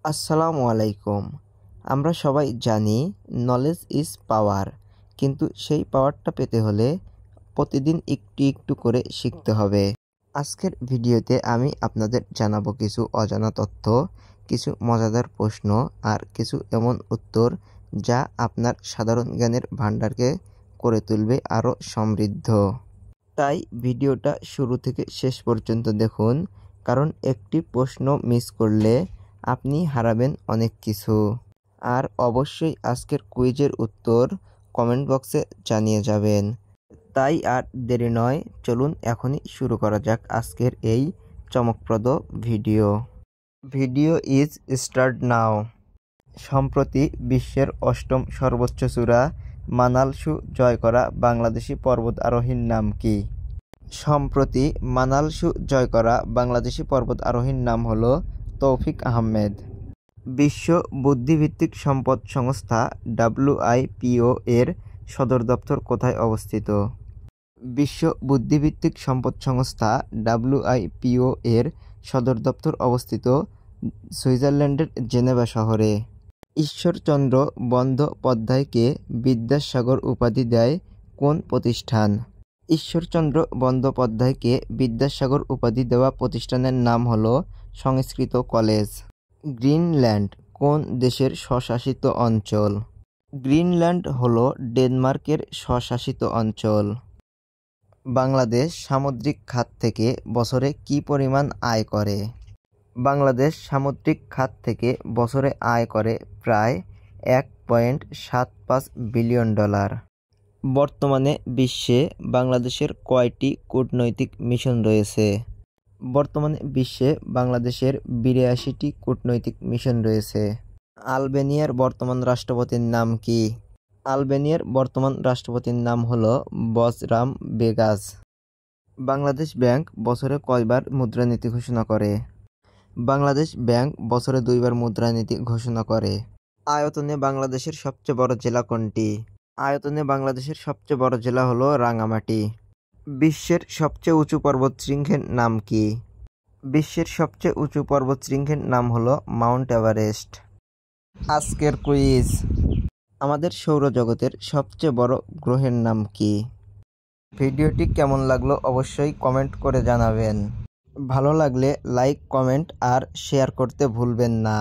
আসসালামু আলাইকুম। আমরা সবাই জানি নলেজ ইজ পাওয়ার, কিন্তু সেই পাওয়ারটা পেতে হলে প্রতিদিন একটু একটু করে শিখতে হবে। আজকের ভিডিওতে আমি আপনাদের জানাবো কিছু অজানা তথ্য, কিছু মজাদার প্রশ্ন আর কিছু এমন উত্তর যা আপনার সাধারণ জ্ঞানের ভাণ্ডারকে করে তুলবে আরও সমৃদ্ধ। তাই ভিডিওটা শুরু থেকে শেষ পর্যন্ত দেখুন, কারণ একটি প্রশ্ন মিস করলে আপনি হারাবেন অনেক কিছু। আর অবশ্যই আজকের কুইজের উত্তর কমেন্ট বক্সে জানিয়ে যাবেন। তাই আর দেরি নয়, চলুন এখনই শুরু করা যাক আজকের এই চমকপ্রদ video. Video is start now. সম্প্রতি বিশ্বের অষ্টম সর্বোচ্চ চূড়া মানালসু জয় করা বাংলাদেশি পর্বত আরোহীর নাম কি? সম্প্রতি মানালসু জয় করা বাংলাদেশি পর্বত আরোহীর নাম হলো তৌফিক আহমেদ। বিশ্ব বুদ্ধিভিত্তিক সম্পদ সংস্থা WIPO এর সদর দপ্তর কোথায় অবস্থিত? বিশ্ব বুদ্ধিভিত্তিক সম্পদ সংস্থা WIPO এর সদর দপ্তর অবস্থিত সুইজারল্যান্ডের জেনেভা শহরে। ঈশ্বরচন্দ্র বন্দ্যোপাধ্যায়কে বিদ্যাসাগর উপাধি দেয় কোন প্রতিষ্ঠান? ঈশ্বরচন্দ্র বন্দ্যোপাধ্যায়কে বিদ্যাসাগর উপাধি দেওয়া প্রতিষ্ঠানের নাম হল সংস্কৃত কলেজ। গ্রিনল্যান্ড কোন দেশের স্বশাসিত অঞ্চল? গ্রিনল্যান্ড হল ডেনমার্কের স্বশাসিত অঞ্চল। বাংলাদেশ সামুদ্রিক খাত থেকে বছরে কী পরিমাণ আয় করে? বাংলাদেশ সামুদ্রিক খাত থেকে বছরে আয় করে প্রায় $1.75 বিলিয়ন। বর্তমানে বিশ্বে বাংলাদেশের কয়টি কূটনৈতিক মিশন রয়েছে? বর্তমানে বিশ্বে বাংলাদেশের 82টি কূটনৈতিক মিশন রয়েছে। আলবেনিয়ার বর্তমান রাষ্ট্রপতির নাম কি? আলবেনিয়ার বর্তমান রাষ্ট্রপতির নাম হল বজরাম বেগাজ। বাংলাদেশ ব্যাংক বছরে কয়বার মুদ্রানীতি ঘোষণা করে? বাংলাদেশ ব্যাংক বছরে 2বার মুদ্রানীতি ঘোষণা করে। আয়তনে বাংলাদেশের সবচেয়ে বড় জেলা কোনটি? আয়তনে বাংলাদেশের সবচেয়ে বড় জেলা হলো রাঙামাটি। বিশ্বের সবচেয়ে উঁচু পর্বতশৃঙ্গের নাম কি? বিশ্বের সবচেয়ে উঁচু পর্বতশৃঙ্গের নাম হলো মাউন্ট এভারেস্ট। আজকের কুইজ, আমাদের সৌরজগতের সবচেয়ে বড় গ্রহের নাম কি? ভিডিওটি কেমন লাগলো অবশ্যই কমেন্ট করে জানাবেন। ভালো লাগলে লাইক, কমেন্ট আর শেয়ার করতে ভুলবেন না।